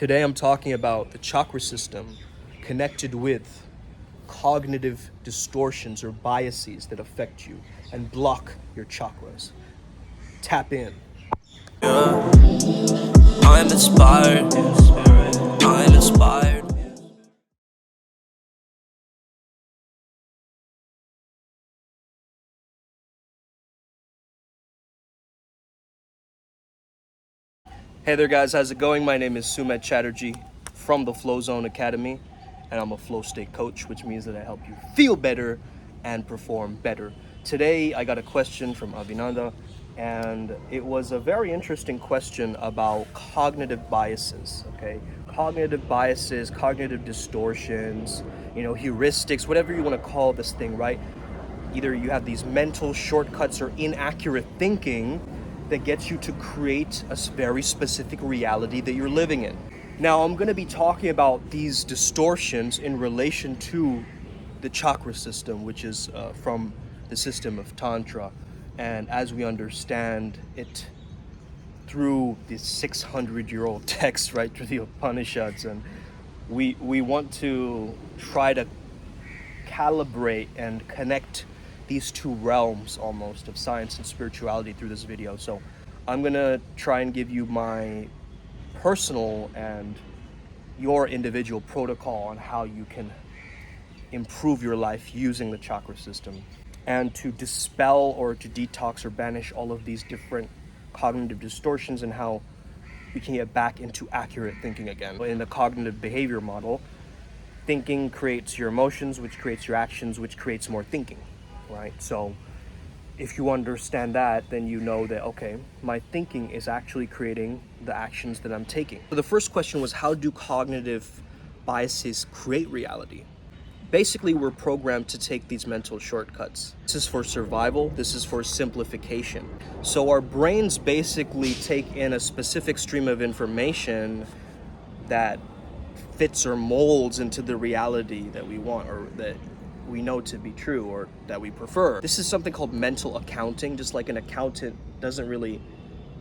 Today I'm talking about the chakra system connected with cognitive distortions or biases that affect you and block your chakras. Tap in. I'm inspired. I'm inspired. Hey there guys, how's it going? My name is Sumet Chatterjee from the Flow Zone Academy, and I'm a flow state coach, which means that I help you feel better and perform better. Today I got a question from Avinanda, and it was a very interesting question about cognitive biases, okay? Cognitive biases, cognitive distortions, heuristics, whatever you want to call this thing, right? Either you have these mental shortcuts or inaccurate thinking that gets you to create a very specific reality that you're living in. Now, I'm going to be talking about these distortions in relation to the chakra system, which is from the system of Tantra. And as we understand it through the 600-year-old text, right, through the Upanishads, and we want to try to calibrate and connect these two realms almost of science and spirituality through this video. So I'm gonna try and give you my personal and your individual protocol on how you can improve your life using the chakra system and to dispel or to detox or banish all of these different cognitive distortions and how we can get back into accurate thinking again. In the cognitive behavior model, thinking creates your emotions, which creates your actions, which creates more thinking. Right? So if you understand that, then you know that, okay, my thinking is actually creating the actions that I'm taking. So the first question was, how do cognitive biases create reality? Basically, we're programmed to take these mental shortcuts. This is for survival, this is for simplification. So our brains basically take in a specific stream of information that fits or molds into the reality that we want or that we know to be true or that we prefer. This is something called mental accounting. Just like an accountant doesn't really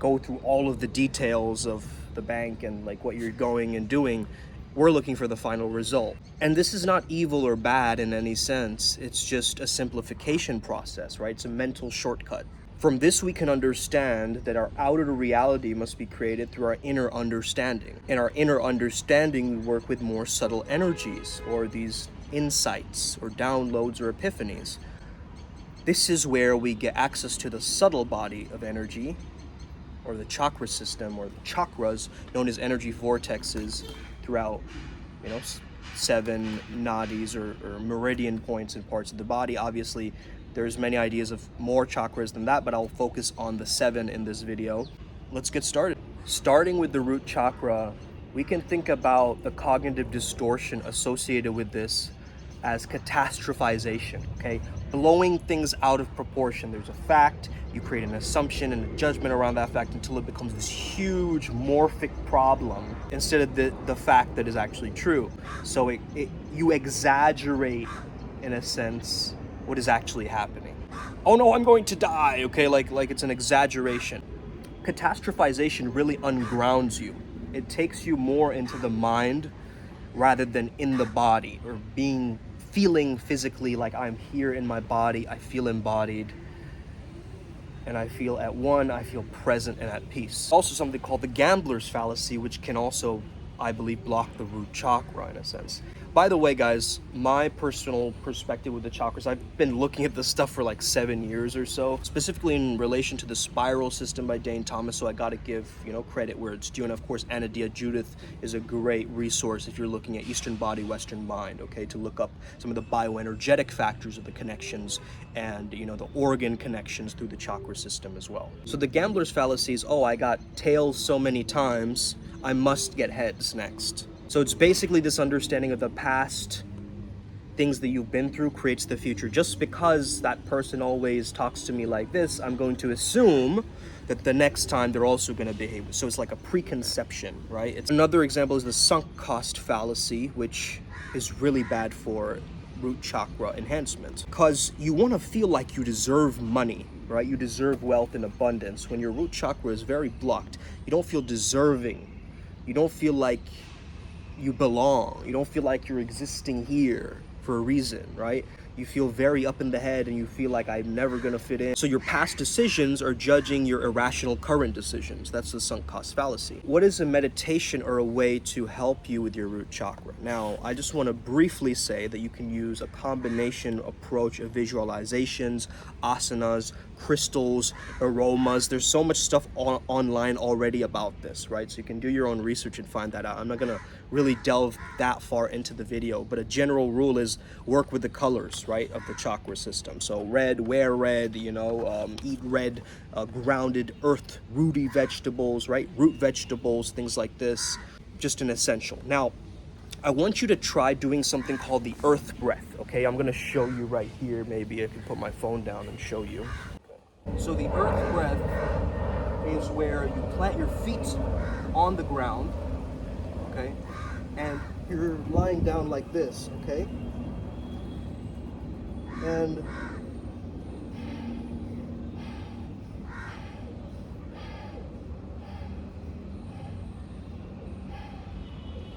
go through all of the details of the bank and like what you're going and doing, we're looking for the final result. And this is not evil or bad in any sense. It's just a simplification process, right? It's a mental shortcut. From this, we can understand that our outer reality must be created through our inner understanding. In our inner understanding, we work with more subtle energies or these insights or downloads or epiphanies. This is where we get access to the subtle body of energy or the chakra system or the chakras, known as energy vortexes throughout, 7 nadis or meridian points in parts of the body. Obviously, there's many ideas of more chakras than that, but I'll focus on the 7 in this video. Let's get started. Starting with the root chakra, we can think about the cognitive distortion associated with this as catastrophization, okay? Blowing things out of proportion. There's a fact, you create an assumption and a judgment around that fact until it becomes this huge morphic problem instead of the fact that is actually true. So you exaggerate, in a sense, what is actually happening. Oh no, I'm going to die, okay? Like it's an exaggeration. Catastrophization really ungrounds you. It takes you more into the mind rather than in the body or feeling physically like I'm here in my body, I feel embodied, and I feel at one, I feel present and at peace. Also something called the GAMBLER'S fallacy, which can also, I believe, block the root chakra in a sense. By the way, guys, my personal perspective with the chakras, I've been looking at this stuff for like 7 years or so, specifically in relation to the spiral system by Dane Thomas, so I gotta give, credit where it's due. And of course, Anadia Judith is a great resource if you're looking at Eastern body, Western mind, okay, to look up some of the bioenergetic factors of the connections and, the organ connections through the chakra system as well. So the GAMBLER'S fallacy is, I got tails so many times, I must get heads next. So it's basically this understanding of the past, things that you've been through creates the future. Just because that person always talks to me like this, I'm going to assume that the next time they're also going to behave. So it's like a preconception, right? Another example is the sunk cost fallacy, which is really bad for root chakra enhancement. Because you want to feel like you deserve money, right? You deserve wealth and abundance. When your root chakra is very blocked, you don't feel deserving. You don't feel like you belong. You don't feel like you're existing here for a reason, right? You feel very up in the head and you feel like I'm never gonna fit in. So your past decisions are judging your irrational current decisions. That's the sunk cost fallacy. What is a meditation or a way to help you with your root chakra? Now, I just wanna briefly say that you can use a combination approach of visualizations, asanas, crystals, aromas. There's so much stuff online already about this, right? So you can do your own research and find that out. I'm not gonna really delve that far into the video, but a general rule is work with the colors, right, of the chakra system. So red, wear red, you know, eat red, grounded earth, rooty vegetables, right, root vegetables, things like this, just an essential. Now, I want you to try doing something called the earth breath, okay? I'm gonna show you right here, maybe I can put my phone down and show you. So the earth breath is where you plant your feet on the ground, okay? And you're lying down like this, okay? And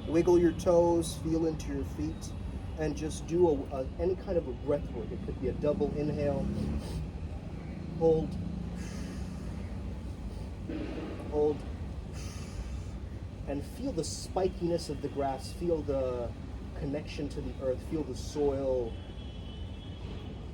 wiggle your toes, feel into your feet, and just do any kind of a breath work. It could be a double inhale, hold, hold, and feel the spikiness of the grass, feel the connection to the earth, feel the soil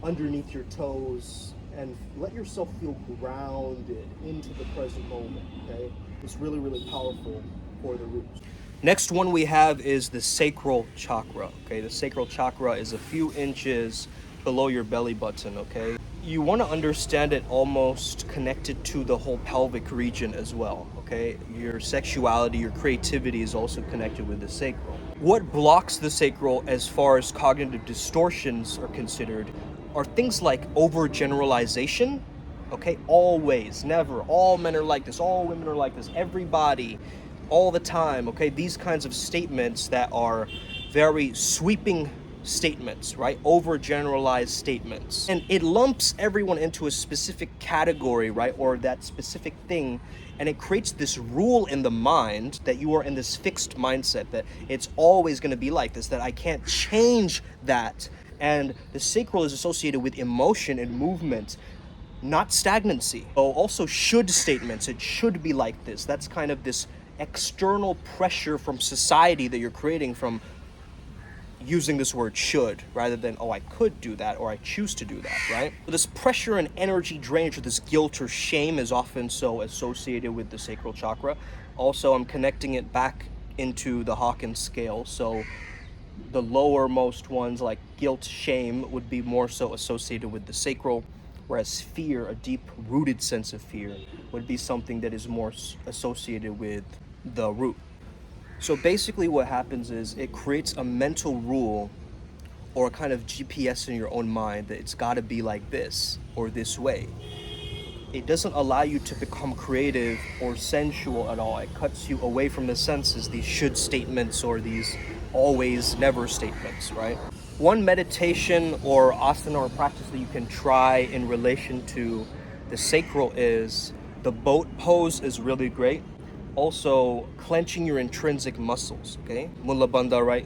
underneath your toes, and let yourself feel grounded into the present moment, okay? It's really, really powerful for the roots. Next one we have is the sacral chakra, okay? The sacral chakra is a few inches below your belly button, okay? You want to understand it almost connected to the whole pelvic region as well, okay? Your sexuality, your creativity is also connected with the sacral. What blocks the sacral as far as cognitive distortions are considered are things like overgeneralization, okay? Always, never, all men are like this, all women are like this, everybody, all the time, okay? These kinds of statements that are very sweeping statements, right? Overgeneralized statements. And it lumps everyone into a specific category, right? Or that specific thing. And it creates this rule in the mind that you are in this fixed mindset that it's always going to be like this, that I can't change that. And the sacral is associated with emotion and movement, not stagnancy. Oh, also should statements. It should be like this. That's kind of this external pressure from society that you're creating from using this word should rather than, oh, I could do that or I choose to do that, right? So this pressure and energy drainage or this guilt or shame is often so associated with the sacral chakra. Also, I'm connecting it back into the Hawkins scale. So the lowermost ones like guilt, shame would be more so associated with the sacral, whereas fear, a deep-rooted sense of fear, would be something that is more associated with the root. So basically what happens is it creates a mental rule or a kind of GPS in your own mind that it's got to be like this or this way. It doesn't allow you to become creative or sensual at all. It cuts you away from the senses, these should statements or these always never statements, right? One meditation or asana or practice that you can try in relation to the sacral is the boat pose is really great. Also, clenching your intrinsic muscles, okay? Mula bandha, right?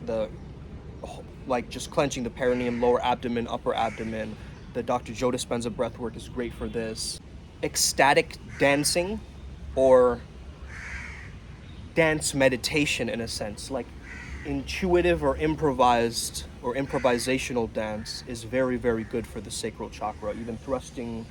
Like just clenching the perineum, lower abdomen, upper abdomen. The Dr. Joe Dispenza breath work is great for this. Ecstatic dancing or dance meditation in a sense, like intuitive or improvised or improvisational dance is very, very good for the sacral chakra. Even thrusting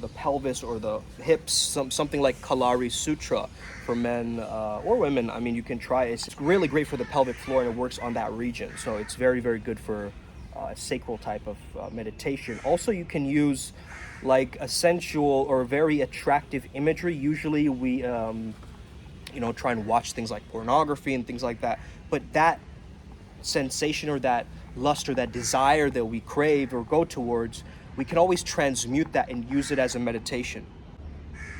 the pelvis or the hips, something like Kalari Sutra for men or women. I mean, you can try it. It's really great for the pelvic floor and it works on that region. So it's very, very good for a sacral type of meditation. Also, you can use like a sensual or very attractive imagery. Usually we try and watch things like pornography and things like that. But that sensation or that lust or that desire that we crave or go towards, we can always transmute that and use it as a meditation.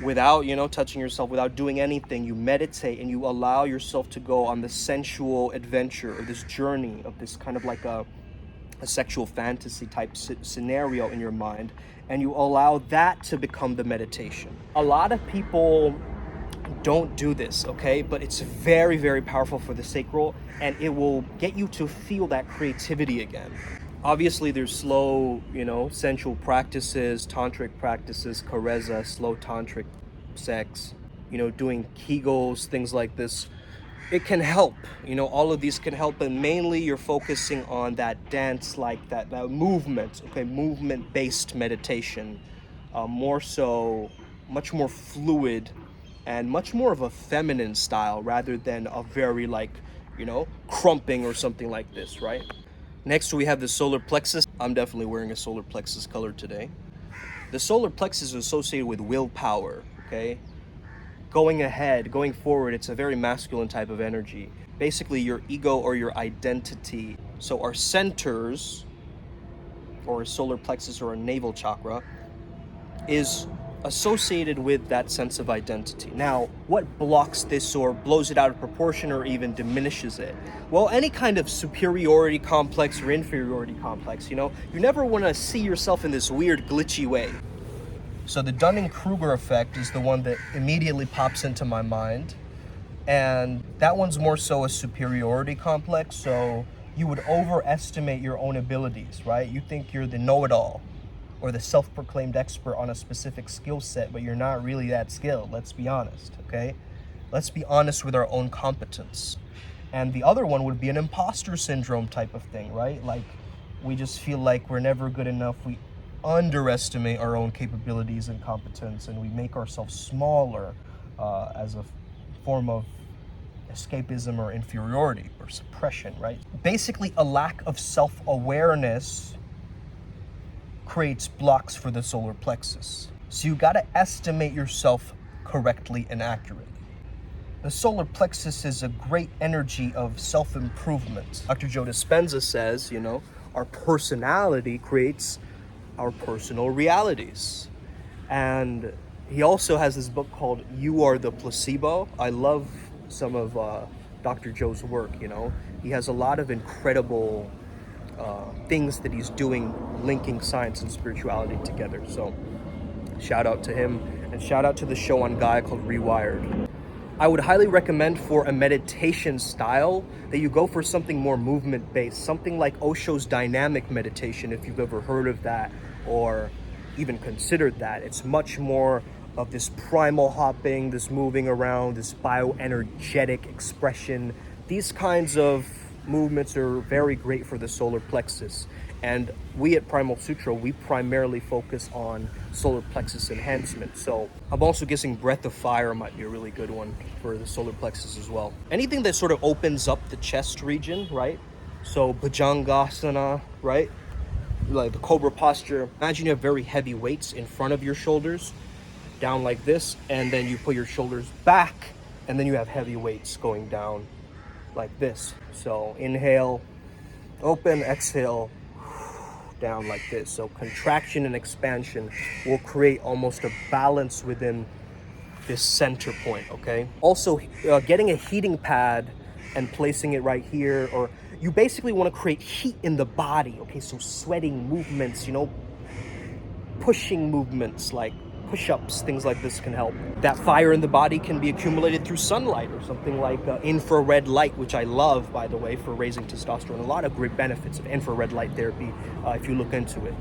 Without, touching yourself, without doing anything, you meditate and you allow yourself to go on the sensual adventure or this journey of this kind of like a sexual fantasy type scenario in your mind, and you allow that to become the meditation. A lot of people don't do this, okay? But it's very, very powerful for the sacral, and it will get you to feel that creativity again. Obviously, there's slow, sensual practices, tantric practices, kareza, slow tantric sex, doing Kegels, things like this. It can help, all of these can help, but mainly you're focusing on that dance, like that movement, okay? Movement-based meditation, more so, much more fluid, and much more of a feminine style rather than a very crumping or something like this, right? Next we have the solar plexus. I'm definitely wearing a solar plexus color today. The solar plexus is associated with willpower, okay? Going ahead, going forward, it's a very masculine type of energy. Basically your ego or your identity. So our centers, or solar plexus or a navel chakra, is associated with that sense of identity. Now, what blocks this or blows it out of proportion or even diminishes it? Well, any kind of superiority complex or inferiority complex, you never want to see yourself in this weird glitchy way. So the Dunning-Kruger effect is the one that immediately pops into my mind, and that one's more so a superiority complex. So you would overestimate your own abilities, right? You think you're the know-it-all or the self-proclaimed expert on a specific skill set, but you're not really that skilled. Let's be honest, okay? Let's be honest with our own competence. And the other one would be an imposter syndrome type of thing, right? Like, we just feel like we're never good enough. We underestimate our own capabilities and competence, and we make ourselves smaller as a form of escapism or inferiority or suppression, right? Basically, a lack of self-awareness creates blocks for the solar plexus. So you gotta estimate yourself correctly and accurately. The solar plexus is a great energy of self-improvement. Dr. Joe Dispenza says, our personality creates our personal realities. And he also has this book called You Are the Placebo. I love some of Dr. Joe's work, He has a lot of incredible things that he's doing, linking science and spirituality together. So shout out to him, and shout out to the show on Gaia called Rewired. I would highly recommend for a meditation style that you go for something more movement based, something like Osho's dynamic meditation, if you've ever heard of that or even considered that. It's much more of this primal hopping, this moving around, this bioenergetic expression. These kinds of movements are very great for the solar plexus, and we at Primal Sutra, we primarily focus on solar plexus enhancement. So I'm also guessing Breath of Fire might be a really good one for the solar plexus as well. Anything that sort of opens up the chest region, right? So Bhujangasana, right? Like the cobra posture. Imagine you have very heavy weights in front of your shoulders, down like this, and then you put your shoulders back, and then you have heavy weights going down like this. So inhale, open, exhale, down like this. So contraction and expansion will create almost a balance within this center point, okay? Also, getting a heating pad and placing it right here, or you basically want to create heat in the body, okay? So sweating movements, pushing movements like push-ups, things like this can help. That fire in the body can be accumulated through sunlight or something like infrared light, which I love, by the way, for raising testosterone. A lot of great benefits of infrared light therapy if you look into it.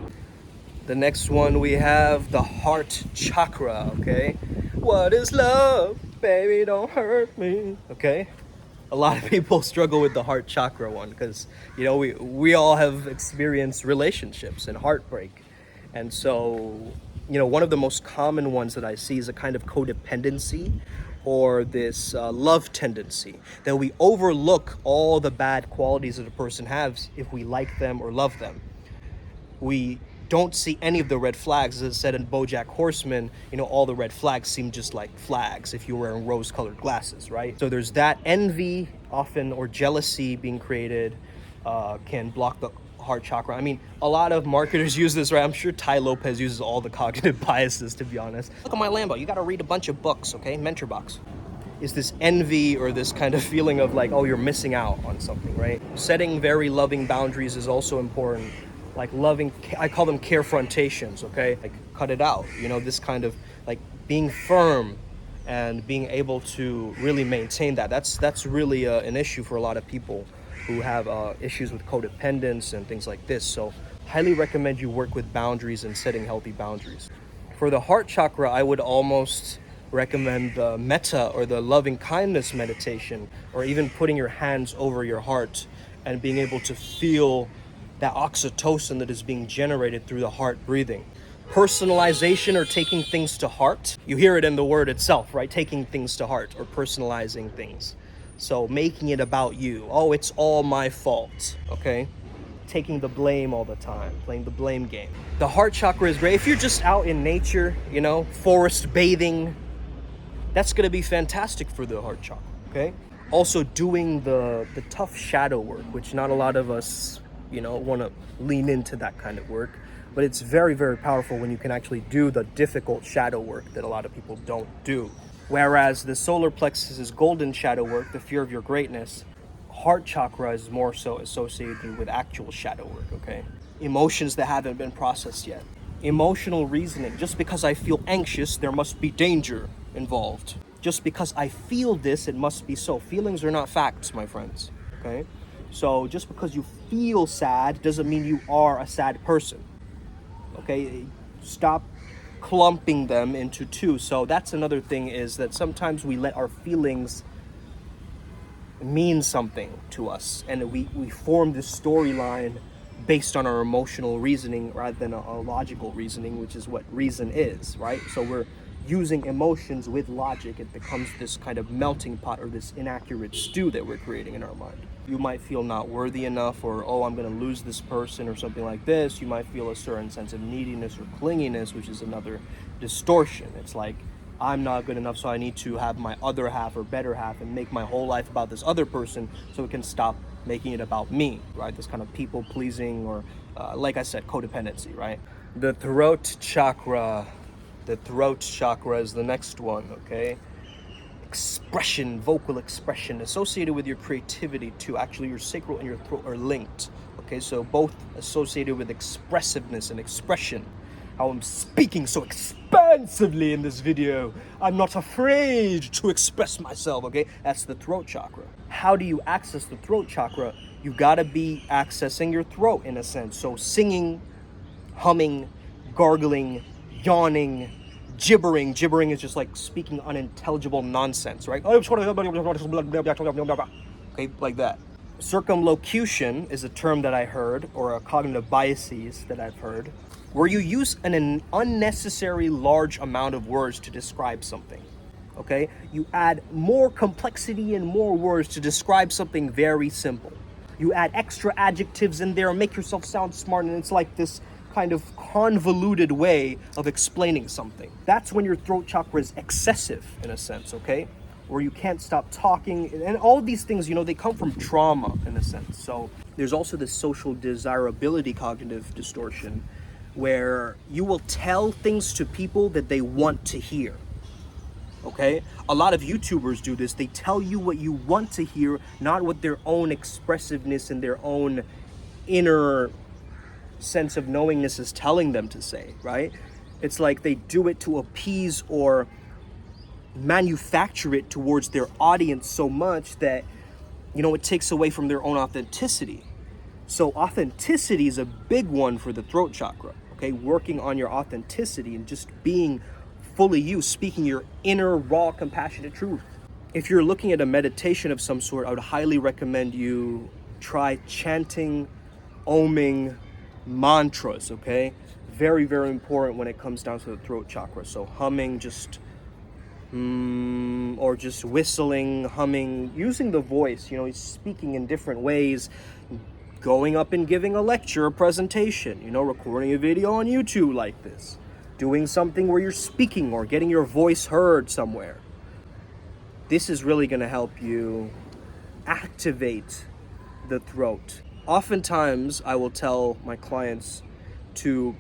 The next one we have the heart chakra, okay? What is love? Baby, don't hurt me, okay? A lot of people struggle with the heart chakra one because, we all have experienced relationships and heartbreak. And so, one of the most common ones that I see is a kind of codependency or this love tendency that we overlook all the bad qualities that a person has if we like them or love them. We don't see any of the red flags. As I said in BoJack Horseman, all the red flags seem just like flags if you're wearing rose-colored glasses, right? So there's that envy often, or jealousy being created, can block the heart chakra. I mean, a lot of marketers use this, right? I'm sure Ty Lopez uses all the cognitive biases, to be honest. Look at my Lambo. You got to read a bunch of books, okay? Mentor box. Is this envy or this kind of feeling of like, oh, you're missing out on something, right? Setting very loving boundaries is also important. Like loving, I call them carefrontations, okay? Like cut it out, this kind of like being firm and being able to really maintain that. That's really an issue for a lot of people who have issues with codependence and things like this. So highly recommend you work with boundaries and setting healthy boundaries. For the heart chakra, I would almost recommend the metta or the loving kindness meditation, or even putting your hands over your heart and being able to feel that oxytocin that is being generated through the heart breathing. Personalization, or taking things to heart. You hear it in the word itself, right? Taking things to heart or personalizing things. So making it about you. Oh, it's all my fault, okay? Taking the blame all the time, playing the blame game. The heart chakra is great. If you're just out in nature, you know, forest bathing, that's gonna be fantastic for the heart chakra, okay? Also doing the tough shadow work, which not a lot of us, you know, wanna lean into that kind of work. But it's very, very powerful when you can actually do the difficult shadow work that a lot of people don't do. Whereas the solar plexus is golden shadow work, the fear of your greatness, heart chakra is more so associated with actual shadow work, okay? Emotions that haven't been processed yet. Emotional reasoning. Just because I feel anxious, there must be danger involved. Just because I feel this, it must be so. Feelings are not facts, my friends, okay? So just because you feel sad doesn't mean you are a sad person. Okay, stop clumping them into two. So that's another thing, is that sometimes we let our feelings mean something to us, and we form this storyline based on our emotional reasoning rather than a logical reasoning, which is what reason is, right? So we're using emotions with logic. It becomes this kind of melting pot, or this inaccurate stew that we're creating in our mind. You might feel not worthy enough, or, oh, I'm going to lose this person, or something like this. You might feel a certain sense of neediness or clinginess, which is another distortion. It's like, I'm not good enough, so I need to have my other half or better half and make my whole life about this other person so it can stop making it about me, right? This kind of people pleasing, or like I said, codependency, right? The throat chakra. The throat chakra is the next one, okay? Expression, vocal expression, associated with your creativity too. Actually, your sacral and your throat are linked, okay? So both associated with expressiveness and expression. How I'm speaking so expansively in this video. I'm not afraid to express myself, okay? That's the throat chakra. How do you access the throat chakra? You gotta be accessing your throat in a sense. So singing, humming, gargling, yawning, gibbering. Gibbering is just like speaking unintelligible nonsense, right? Okay, like that. Circumlocution is a term that I heard, or a cognitive biases that I've heard, where you use an unnecessary large amount of words to describe something, okay? You add more complexity and more words to describe something very simple. You add extra adjectives in there and make yourself sound smart, and it's like this kind of convoluted way of explaining something. That's when your throat chakra is excessive, in a sense, okay? Where you can't stop talking, and all of these things, you know, they come from trauma, in a sense. So there's also this social desirability cognitive distortion, where you will tell things to people that they want to hear, okay? A lot of YouTubers do this. They tell you what you want to hear, not what their own expressiveness and their own inner sense of knowingness is telling them to say, right? It's like they do it to appease or manufacture it towards their audience so much that, you know, it takes away from their own authenticity. So authenticity is a big one for the throat chakra, okay? Working on your authenticity and just being fully you, speaking your inner, raw, compassionate truth. If you're looking at a meditation of some sort, I would highly recommend you try chanting, oming, mantras, okay? Very, very important when it comes down to the throat chakra. So humming, just or just whistling, humming, using the voice, you know, speaking in different ways, going up and giving a lecture, a presentation, you know, recording a video on YouTube like this, doing something where you're speaking or getting your voice heard somewhere. This is really going to help you activate the throat. Oftentimes, I will tell my clients to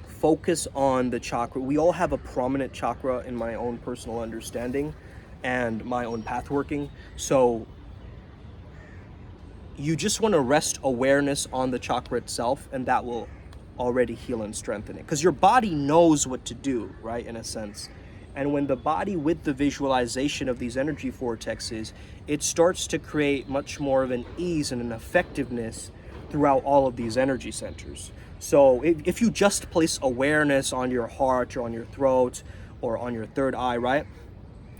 focus on the chakra. We all have a prominent chakra in my own personal understanding and my own path working. So you just want to rest awareness on the chakra itself, and that will already heal and strengthen it. Because your body knows what to do, right, in a sense. And when the body, with the visualization of these energy vortexes, it starts to create much more of an ease and an effectiveness throughout all of these energy centers. So if you just place awareness on your heart or on your throat or on your third eye, right,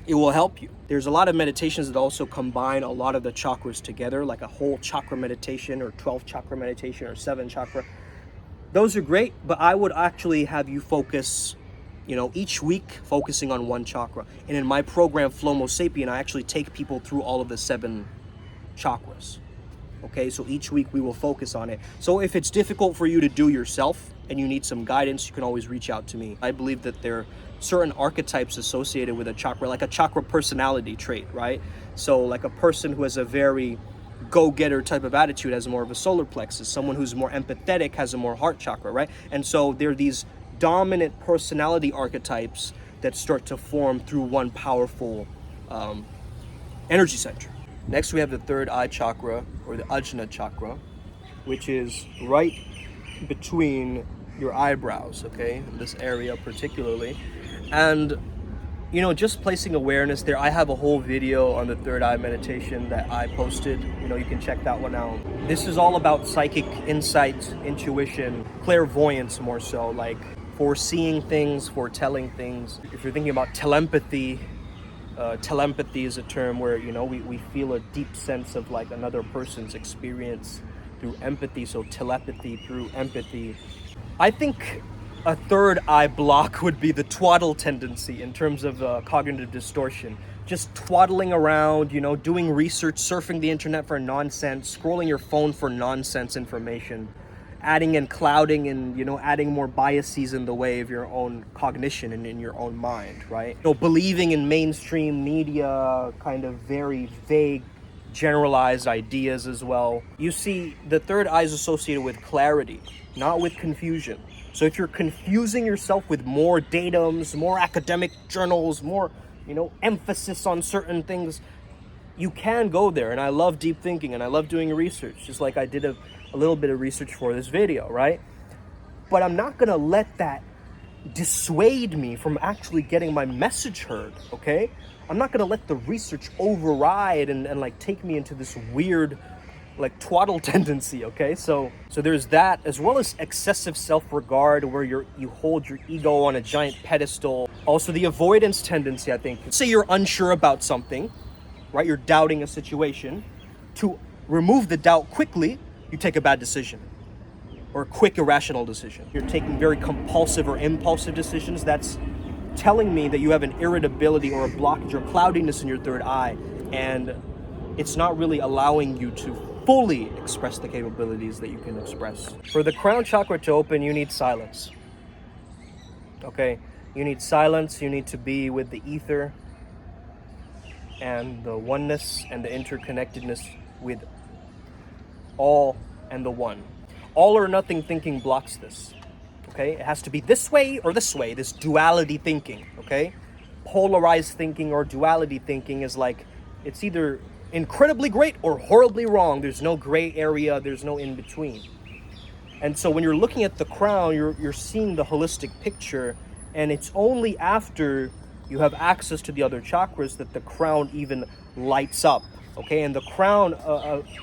it will help you. There's a lot of meditations that also combine a lot of the chakras together, like a whole chakra meditation or 12 chakra meditation or 7 chakra. Those are great, but I would actually have you focus, each week focusing on one chakra. And in my program, Flomo Sapien, I actually take people through all of the 7 chakras. Okay, so each week we will focus on it. So if it's difficult for you to do yourself and you need some guidance, you can always reach out to me. I believe that there are certain archetypes associated with a chakra, like a chakra personality trait, right? So like a person who has a very go-getter type of attitude has more of a solar plexus. Someone who's more empathetic has a more heart chakra, right? And so there are these dominant personality archetypes that start to form through one powerful energy center. Next, we have the third eye chakra, or the Ajna chakra, which is right between your eyebrows, okay? This area particularly. And, just placing awareness there. I have a whole video on the third eye meditation that I posted. You can check that one out. This is all about psychic insight, intuition, clairvoyance more so, like foreseeing things, foretelling things. If you're thinking about telepathy, telepathy is a term where we feel a deep sense of like another person's experience through empathy. So telepathy through empathy. I think a third eye block would be the twaddle tendency in terms of cognitive distortion. Just twaddling around, doing research, surfing the internet for nonsense, scrolling your phone for nonsense information, adding and clouding and adding more biases in the way of your own cognition and in your own mind, right? Believing in mainstream media, kind of very vague generalized ideas as well. You see, the third eye is associated with clarity, not with confusion. So if you're confusing yourself with more datums, more academic journals, more emphasis on certain things, you can go there. And I love deep thinking and I love doing research, just like I did a little bit of research for this video, right? But I'm not gonna let that dissuade me from actually getting my message heard, okay? I'm not gonna let the research override and like take me into this weird like twaddle tendency, okay? So there's that, as well as excessive self-regard where you hold your ego on a giant pedestal. Also the avoidance tendency, I think. Say you're unsure about something, right? You're doubting a situation. To remove the doubt quickly, you take a bad decision or a quick irrational decision. You're taking very compulsive or impulsive decisions. That's telling me that you have an irritability or a blockage or cloudiness in your third eye, and it's not really allowing you to fully express the capabilities that you can express. For the crown chakra to open, you need silence. Okay? You need silence, you need to be with the ether and the oneness and the interconnectedness with all and the one. All or nothing thinking blocks this. Okay? It has to be this way or this way, this duality thinking, okay? Polarized thinking or duality thinking is like, it's either incredibly great or horribly wrong. There's no gray area, there's no in between. And so when you're looking at the crown, you're seeing the holistic picture, and it's only after you have access to the other chakras that the crown even lights up. Okay, and the crown,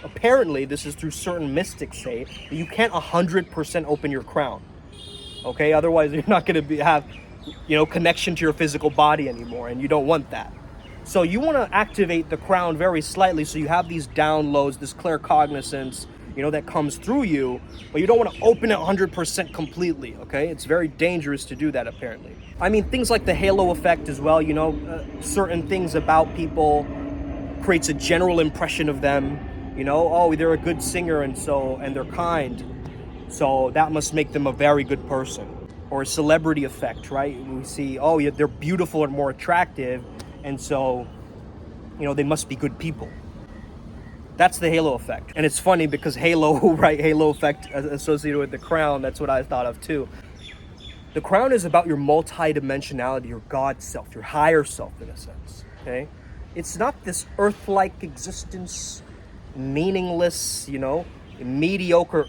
apparently, this is through certain mystics say, that you can't 100% open your crown. Okay, otherwise you're not going to have, connection to your physical body anymore, and you don't want that. So you want to activate the crown very slightly, so you have these downloads, this claircognizance, that comes through you, but you don't want to open it 100% completely, okay? It's very dangerous to do that, apparently. I mean, things like the halo effect as well, certain things about people creates a general impression of them, oh, they're a good singer and they're kind, so that must make them a very good person. Or a celebrity effect, right? We see, oh, yeah, they're beautiful and more attractive, and so, they must be good people. That's the halo effect. And it's funny because halo, right, halo effect associated with the crown, that's what I thought of too. The crown is about your multi-dimensionality, your God self, your higher self in a sense, okay? It's not this earth-like existence, meaningless, mediocre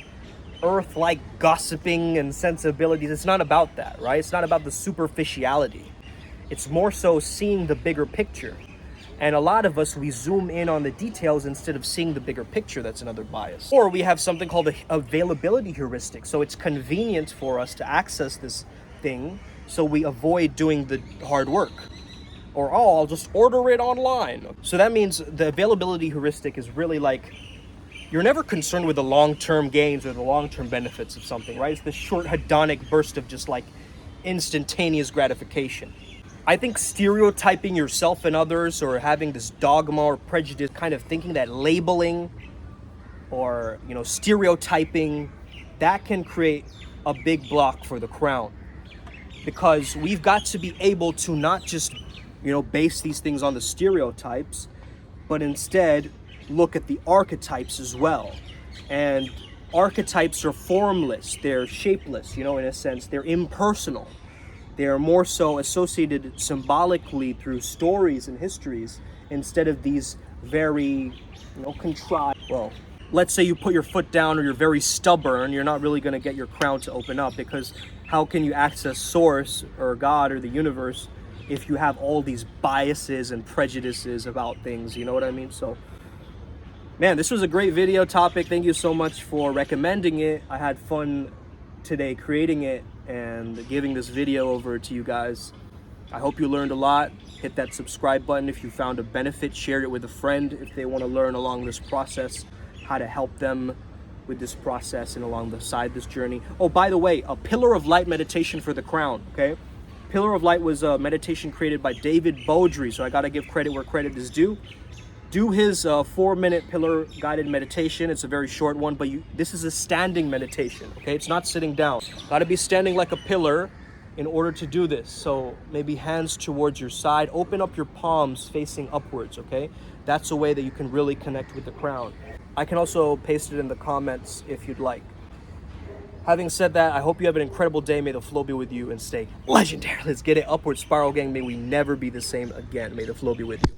earth-like gossiping and sensibilities. It's not about that, right? It's not about the superficiality. It's more so seeing the bigger picture. And a lot of us, we zoom in on the details instead of seeing the bigger picture. That's another bias. Or we have something called the availability heuristic. So it's convenient for us to access this thing, so we avoid doing the hard work. Or, oh, I'll just order it online. So that means the availability heuristic is really like, you're never concerned with the long-term gains or the long-term benefits of something, right? It's the short hedonic burst of just like instantaneous gratification. I think stereotyping yourself and others, or having this dogma or prejudice, kind of thinking that labeling or, stereotyping, that can create a big block for the crown. Because we've got to be able to not just, base these things on the stereotypes, but instead look at the archetypes as well. And archetypes are formless, they're shapeless, in a sense, they're impersonal. They are more so associated symbolically through stories and histories, instead of these very, contrived. Well, let's say you put your foot down or you're very stubborn, you're not really going to get your crown to open up, because how can you access source or God or the universe if you have all these biases and prejudices about things, you know what I mean? So, man, this was a great video topic. Thank you so much for recommending it. I had fun today creating it and giving this video over to you guys. I hope you learned a lot. Hit that subscribe button if you found a benefit. Share it with a friend if they want to learn along this process, how to help them with this process and alongside this journey. Oh, by the way, a Pillar of Light meditation for the crown, okay? Pillar of Light was a meditation created by David Beaudry, so I gotta give credit where credit is due. Do his 4-minute pillar guided meditation. It's a very short one, but this is a standing meditation, okay? It's not sitting down. Gotta be standing like a pillar in order to do this. So maybe hands towards your side. Open up your palms facing upwards, okay? That's a way that you can really connect with the crown. I can also paste it in the comments if you'd like. Having said that, I hope you have an incredible day. May the flow be with you and stay legendary. Let's get it. Upward spiral, gang. May we never be the same again. May the flow be with you.